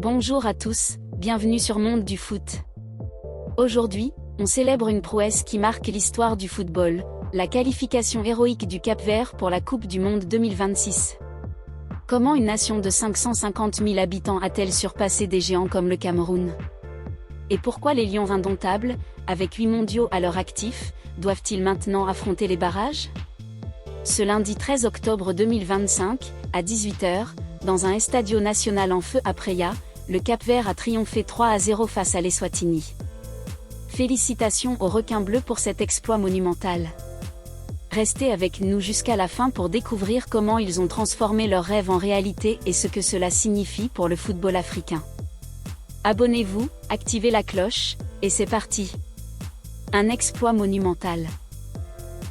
Bonjour à tous, bienvenue sur Monde du Foot. Aujourd'hui, on célèbre une prouesse qui marque l'histoire du football, la qualification héroïque du Cap-Vert pour la Coupe du Monde 2026. Comment une nation de 550 000 habitants a-t-elle surpassé des géants comme le Cameroun? Et pourquoi les Lions indomptables, avec 8 mondiaux à leur actif, doivent-ils maintenant affronter les barrages? Ce lundi 13 octobre 2025, à 18 h, dans un Estadio Nacional en feu à Praia, le Cap-Vert a triomphé 3-0 face à l'Eswatini. Félicitations aux requins bleus pour cet exploit monumental. Restez avec nous jusqu'à la fin pour découvrir comment ils ont transformé leurs rêves en réalité et ce que cela signifie pour le football africain. Abonnez-vous, activez la cloche, et c'est parti. Un exploit monumental.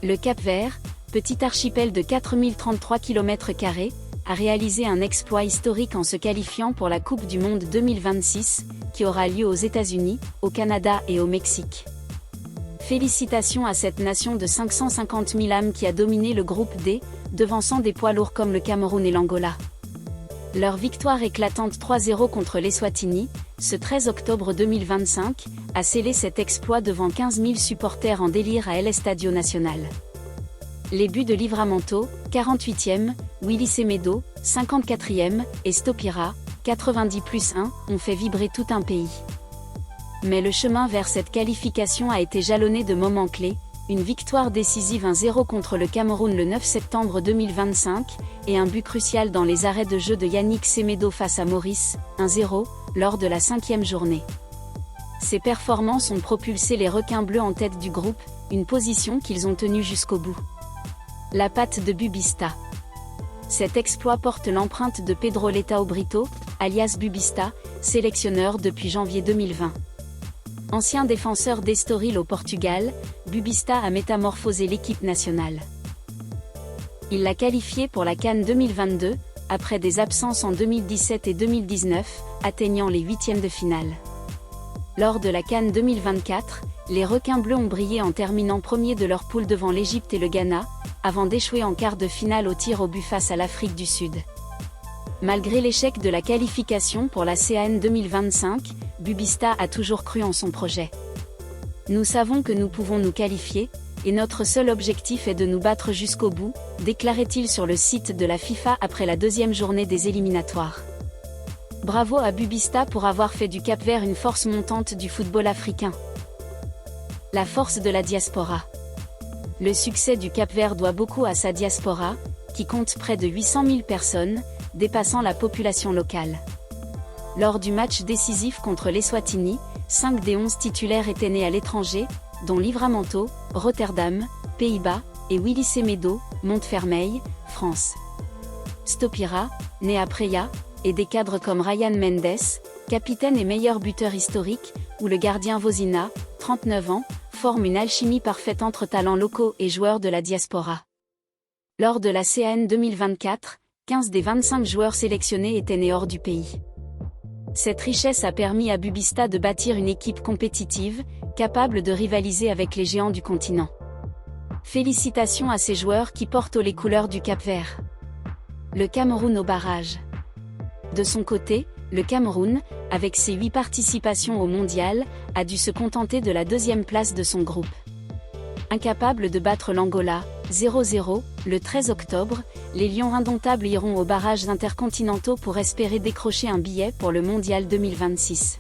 Le Cap-Vert, petit archipel de 4033 km², a réalisé un exploit historique en se qualifiant pour la Coupe du Monde 2026, qui aura lieu aux États-Unis, au Canada et au Mexique. Félicitations à cette nation de 550 000 âmes qui a dominé le groupe D, devançant des poids lourds comme le Cameroun et l'Angola. Leur victoire éclatante 3-0 contre l'Eswatini, ce 13 octobre 2025, a scellé cet exploit devant 15 000 supporters en délire à El Estadio Nacional. Les buts de Livramento, 48e, Willy Semedo, 54e, et Stopira, 90+1, ont fait vibrer tout un pays. Mais le chemin vers cette qualification a été jalonné de moments clés, une victoire décisive 1-0 contre le Cameroun le 9 septembre 2025, et un but crucial dans les arrêts de jeu de Yannick Semedo face à Maurice, 1-0, lors de la 5e journée. Ces performances ont propulsé les requins bleus en tête du groupe, une position qu'ils ont tenue jusqu'au bout. La patte de Bubista. Cet exploit porte l'empreinte de Pedro Letao Brito, alias Bubista, sélectionneur depuis janvier 2020. Ancien défenseur d'Estoril au Portugal, Bubista a métamorphosé l'équipe nationale. Il l'a qualifié pour la CAN 2022, après des absences en 2017 et 2019, atteignant les huitièmes de finale. Lors de la CAN 2024, les requins bleus ont brillé en terminant premier de leur poule devant l'Égypte et le Ghana, avant d'échouer en quart de finale au tir au but face à l'Afrique du Sud. Malgré l'échec de la qualification pour la CAN 2025, Bubista a toujours cru en son projet. Nous savons que nous pouvons nous qualifier, et notre seul objectif est de nous battre jusqu'au bout, déclarait-il sur le site de la FIFA après la deuxième journée des éliminatoires. Bravo à Bubista pour avoir fait du Cap-Vert une force montante du football africain. La force de la diaspora. Le succès du Cap-Vert doit beaucoup à sa diaspora, qui compte près de 800 000 personnes, dépassant la population locale. Lors du match décisif contre l'Eswatini, 5 des 11 titulaires étaient nés à l'étranger, dont Livramento, Rotterdam, Pays-Bas, et Willy Semedo, Montfermeil, France. Stopira, né à Praia, et des cadres comme Ryan Mendes, capitaine et meilleur buteur historique, ou le gardien Vozina, 39 ans, forment une alchimie parfaite entre talents locaux et joueurs de la diaspora. Lors de la CAN 2024, 15 des 25 joueurs sélectionnés étaient nés hors du pays. Cette richesse a permis à Bubista de bâtir une équipe compétitive, capable de rivaliser avec les géants du continent. Félicitations à ces joueurs qui portent haut les couleurs du Cap-Vert. Le Cameroun au barrage. De son côté, le Cameroun, avec ses 8 participations au mondial, a dû se contenter de la 2e place de son groupe. Incapable de battre l'Angola, 0-0, le 13 octobre, les Lions indomptables iront aux barrages intercontinentaux pour espérer décrocher un billet pour le mondial 2026.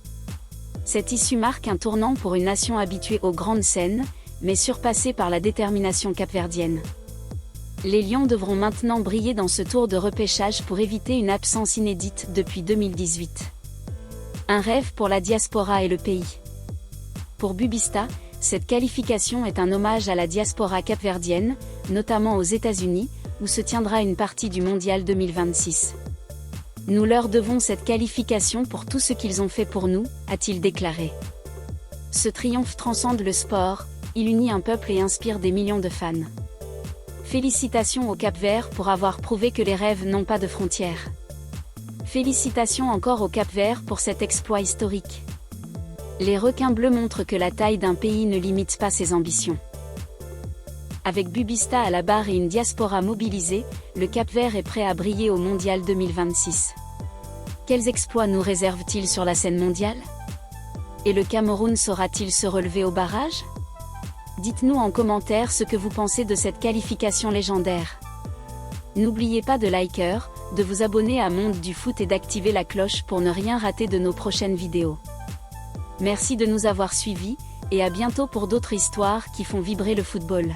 Cette issue marque un tournant pour une nation habituée aux grandes scènes, mais surpassée par la détermination capverdienne. Les Lions devront maintenant briller dans ce tour de repêchage pour éviter une absence inédite depuis 2018. Un rêve pour la diaspora et le pays. Pour Bubista, cette qualification est un hommage à la diaspora capverdienne, notamment aux États-Unis, où se tiendra une partie du Mondial 2026. Nous leur devons cette qualification pour tout ce qu'ils ont fait pour nous, a-t-il déclaré. Ce triomphe transcende le sport, il unit un peuple et inspire des millions de fans. Félicitations au Cap-Vert pour avoir prouvé que les rêves n'ont pas de frontières. Félicitations encore au Cap-Vert pour cet exploit historique. Les requins bleus montrent que la taille d'un pays ne limite pas ses ambitions. Avec Bubista à la barre et une diaspora mobilisée, le Cap-Vert est prêt à briller au Mondial 2026. Quels exploits nous réserve-t-il sur la scène mondiale? Et le Cameroun saura-t-il se relever au barrage? Dites-nous en commentaire ce que vous pensez de cette qualification légendaire. N'oubliez pas de liker, de vous abonner à Monde du Foot et d'activer la cloche pour ne rien rater de nos prochaines vidéos. Merci de nous avoir suivis, et à bientôt pour d'autres histoires qui font vibrer le football.